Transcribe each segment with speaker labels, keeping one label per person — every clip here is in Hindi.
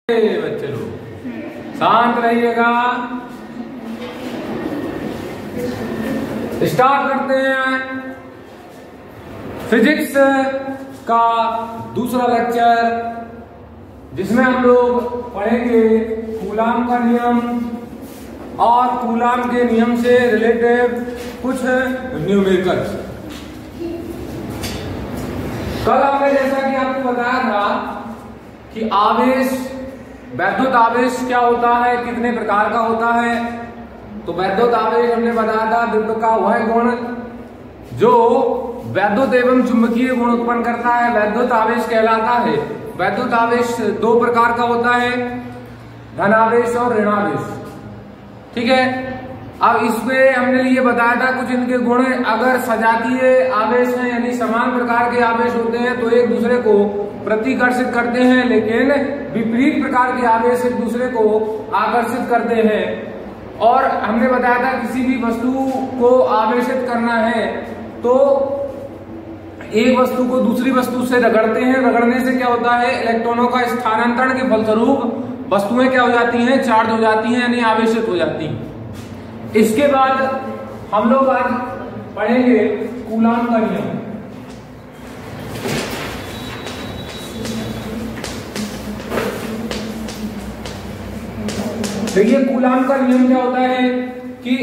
Speaker 1: बच्चे लोग शांत रहिएगा। स्टार्ट करते हैं फिजिक्स का दूसरा लेक्चर, जिसमें हम लोग पढ़ेंगे कूलाम का नियम और कूलाम के नियम से रिलेटेड कुछ न्यूमेरिकल्स। कल हमने जैसा कि आपको बताया था कि आवेश, वैद्युत आवेश क्या होता है, कितने प्रकार का होता है। तो वैद्युत आवेश हमने बताया था विद्युत का वह गुण जो वैद्युत एवं चुंबकीय गुण उत्पन्न करता है, वैद्युत आवेश कहलाता है। वैद्युत आवेश दो प्रकार का होता है, धनावेश और ऋणावेश। ठीक है, अब इसमें हमने ये बताया था कुछ इनके गुण। अगर सजातीय आवेश हैं यानी समान प्रकार के आवेश होते हैं तो एक दूसरे को प्रतिकर्षित करते हैं, लेकिन विपरीत प्रकार के आवेश एक दूसरे को आकर्षित करते हैं। और हमने बताया था किसी भी वस्तु को आवेशित करना है तो एक वस्तु को दूसरी वस्तु से रगड़ते हैं। रगड़ने से क्या होता है, इलेक्ट्रॉनों का स्थानांतरण के फलस्वरूप वस्तुएं क्या हो जाती हैं, चार्ज हो जाती हैं यानी आवेशित हो जाती हैं। इसके बाद हम लोग आज पढ़ेंगे कूलाम का नियम। देखिए कूलाम का नियम क्या होता है कि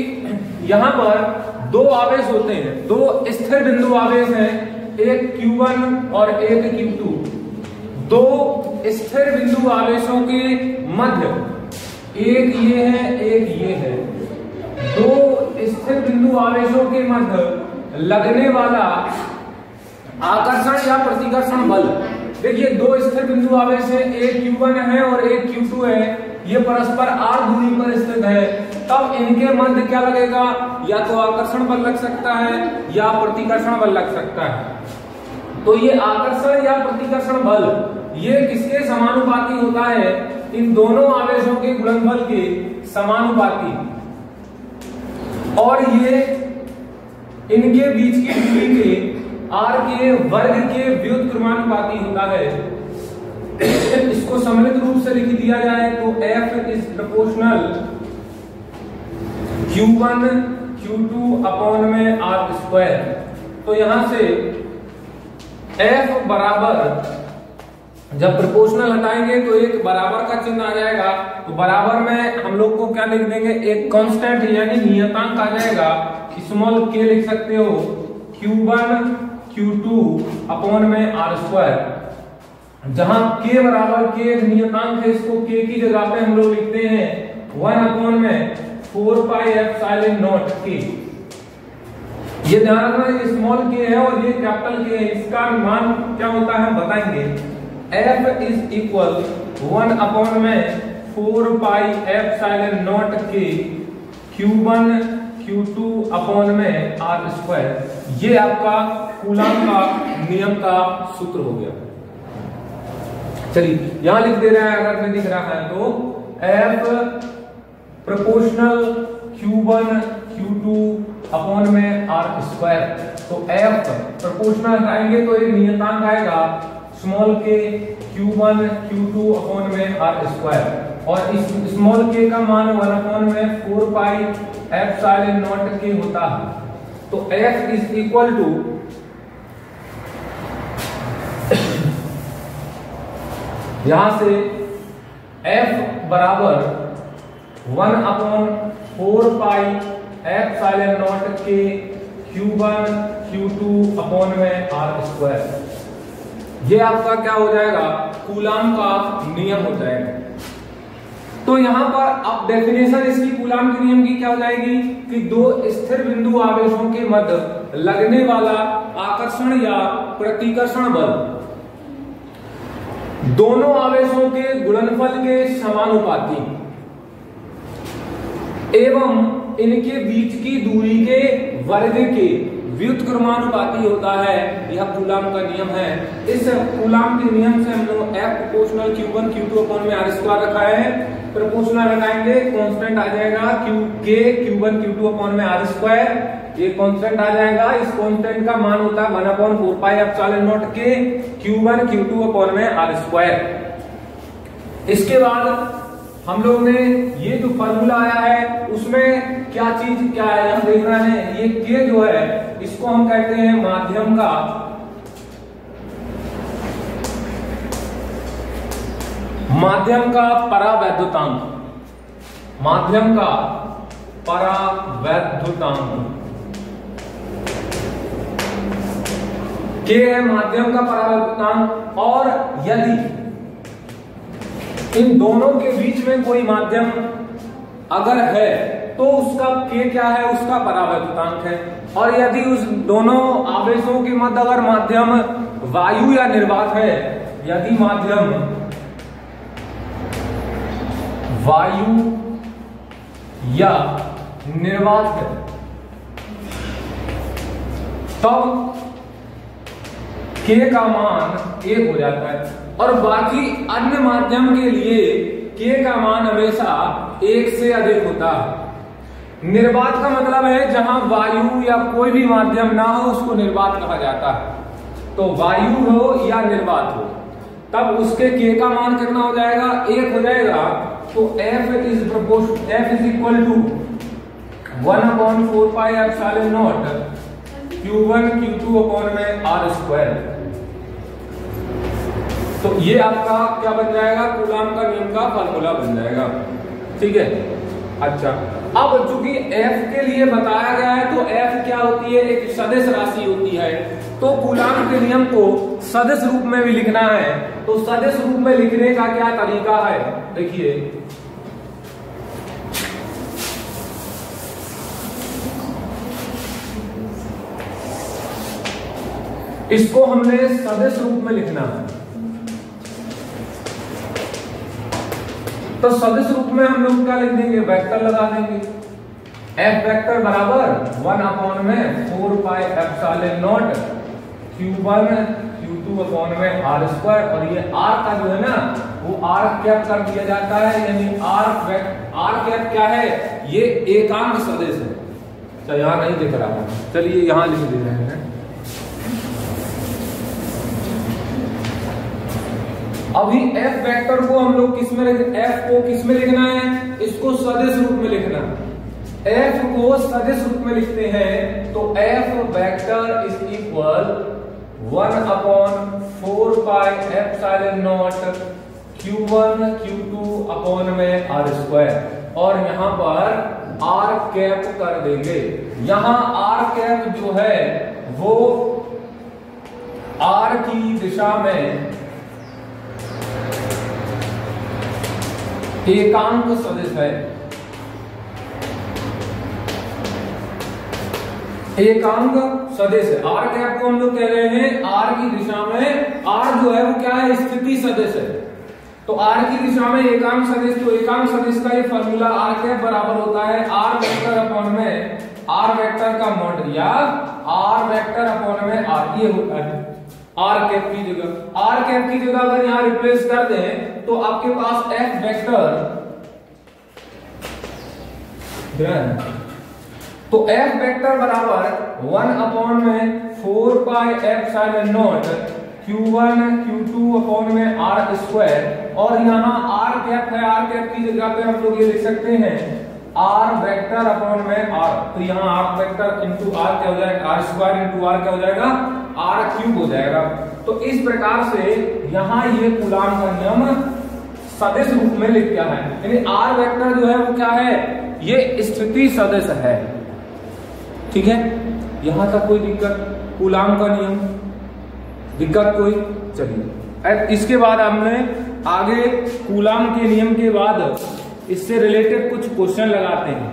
Speaker 1: यहां पर दो आवेश होते हैं, दो स्थिर बिंदु आवेश हैं, एक Q1 और एक Q2। दो स्थिर बिंदु आवेशों के मध्य एक ये है एक ये है। दो स्थिर बिंदु आवेशों के मध्य लगने वाला आकर्षण या प्रतिकर्षण बल। देखिए दो स्थिर बिंदु आवेश है, एक Q1 है और एक Q2 है, ये परस्पर r दूरी पर स्थित है। तब इनके मध्य क्या लगेगा, या तो आकर्षण बल लग सकता है या प्रतिकर्षण बल लग सकता है। तो ये आकर्षण या प्रतिकर्षण बल ये किसके समानुपाती होता है, इन दोनों आवेशों के गुणनफल के समानुपाती। और ये इनके बीच की दूरी के r के वर्ग के व्युत्क्रमानुपाती होता है। इसको सम्मिलित रूप से लिख दिया जाए तो F is proportional Q1 Q2 upon में R स्क्वायर। तो यहां से F बराबर, जब प्रोपोर्शनल हटाएंगे तो एक बराबर का चिन्ह आ जाएगा। तो बराबर में हम लोग को क्या लिख देंगे, एक कांस्टेंट यानी नियतांक आ जाएगा, स्मॉल k लिख सकते हो, Q1 Q2 अपॉन में R स्क्वायर। जहां k बराबर k नियतांक है, इसको k की जगह पे हम लोग लिखते हैं 1 अपॉन में 4 पाई एप्सिलॉन नॉट k। ये ध्यान रखना, ये स्मॉल k है और ये कैपिटल K है। इसका मान क्या होता है बताएंगे। F इज इक्वल 1 अपॉन में 4 पाई epsilon not k Q1 Q2 upon में R स्क्वायर। ये आपका कूलाम का नियम का सूत्र हो गया। चलिए यहां लिख दे रहा है, अगर में दिख रहा है तो F proportional Q1 Q2 upon में R स्क्वायर। तो F प्रोपोर्शनल हटाएंगे तो एक नियतांक आएगा small k Q1 Q2 upon में R स्क्वायर। और इस स्मॉल k का मान 1 अपॉन में 4 पाई एप्सिलॉन नॉट k होता है। तो F इज इक्वल टू यहां से F बराबर 1 upon 4 pi epsilon not k Q1 Q2 upon में R स्क्वायर। ये आपका क्या हो जाएगा, कूलाम का नियम हो जाएगा। तो यहां पर अब डेफिनेशन इसकी कूलाम के नियम की क्या हो जाएगी कि दो स्थिर बिंदु आवेशों के मध्य लगने वाला आकर्षण या प्रतिकर्षण बल दोनों आवेशों के गुणनफल के समानुपाती एवं इनके बीच की दूरी के वर्ग के व्युत्क्रमानुपाती होता है। यह कूलाम का नियम है। इस कूलाम के नियम से हम लोग F proportional Q1 Q2 upon में R स्क्वायर रखा है। प्रोपोर्शनल हटाएंगे, कांस्टेंट आ जाएगा Q1 Q2 अपॉन में R स्क्वायर। ये कांस्टेंट आ जाएगा, इस कांस्टेंट का मान होता है 1 upon 4 pi epsilon not k Q1 Q2 upon में R स्क्वायर। इसके बाद हम लोग ने ये जो फॉर्मूला आया है उसमें क्या चीज क्या है हम देख रहे हैं। ये के जो है इसको हम कहते हैं माध्यम का परावैद्युतांक, माध्यम का परावैद्युतांक के है माध्यम का परावैद्युतांक। और यदि इन दोनों के बीच में कोई माध्यम अगर है तो उसका के क्या है, उसका परावैद्युतांक है। और यदि उस दोनों आवेशों के मध्य अगर माध्यम वायु या निर्वात है, यदि माध्यम वायु या निर्वात है तब के का मान 1 हो जाता है। और बाकी अन्य माध्यम के लिए के का मान हमेशा 1 से अधिक होता है। निर्वात का मतलब है जहां वायु या कोई भी माध्यम ना हो उसको निर्वात कहा जाता है। तो वायु हो या निर्वात हो तब उसके के का मान कितना हो जाएगा, 1 हो जाएगा। तो F is equal to 1/4 pi epsilon nought Q1 Q2 upon में R स्क्वायर। तो ये आपका क्या बन जाएगा, कूलाम का नियम का फार्मूला बन जाएगा। ठीक है। अच्छा, अब चूंकि F के लिए बताया गया है तो F क्या होती है, एक सदिश राशि होती है। तो कूलाम के नियम को सदिश रूप में भी लिखना है। तो सदिश रूप में लिखने का क्या तरीका है, देखिए इसको हमने सदिश रूप में लिखना है। तो सदिश रूप में हम लोग क्या लिख देंगे, वेक्टर लगा देंगे। F वेक्टर बराबर 1/4 pi epsilon nought Q1 Q2 upon में R स्क्वायर। और ये R का जो है ना वो R कैप कर दिया जाता है, यानी R कैप क्या है, ये एकांक सदिश है। अच्छा यहां नहीं दिख रहा है, चलिए यहां लिख दे रहे हैं। अभी F वेक्टर को हम लोग किस में F को किस में लिखना है, इसको सदिश रूप में लिखना है। F को सदिश रूप में लिखते हैं तो F vector is equal 1/4 pi epsilon nought Q1 Q2 upon में R स्क्वायर। और यहां पर R कैप कर देंगे। यहां R कैप जो है वो R की दिशा में एकांक सदिश है। एकांक सदिश है। R कैप को हम लोग कह रहे हैं R की दिशा में, R जो है वो क्या है, स्थिति सदिश है। तो R की दिशा में एकांक सदिश, तो एकांक सदिश का ये फॉर्मूला R कैप बराबर होता है R वेक्टर अपॉन में R वेक्टर का मॉड या R वेक्टर अपॉन में R, ये होता है R कैप की जगह। R कैप की जगह अगर यहां रिप्लेस कर दें तो आपके पास F वेक्टर, तो F वेक्टर बराबर 1/4 pi epsilon nought Q1 Q2 upon में R स्क्वायर। और यहाँ R कैप है, R कैप की जगह पे हम लोग ये लिख सकते हैं R वेक्टर अपॉन में R। तो यहाँ R वेक्टर इंटू R क्या हो जाएगा, R स्क्वायर इंटू R क्या हो जाएगा, R क्यूब हो जाएगा। तो इस प्रकार से यहाँ ये कूलाम का नियम सदिश रूप में लिख दिया है। यानी R वेक्टर जो है वो क्या है, ये स्थिति सदिश है। ठीक है, यहां तक कोई दिक्कत, कूलाम का नियम दिक्कत कोई, चलिए इसके बाद हमने आगे कूलाम के नियम के बाद इससे रिलेटेड कुछ क्वेश्चन लगाते हैं।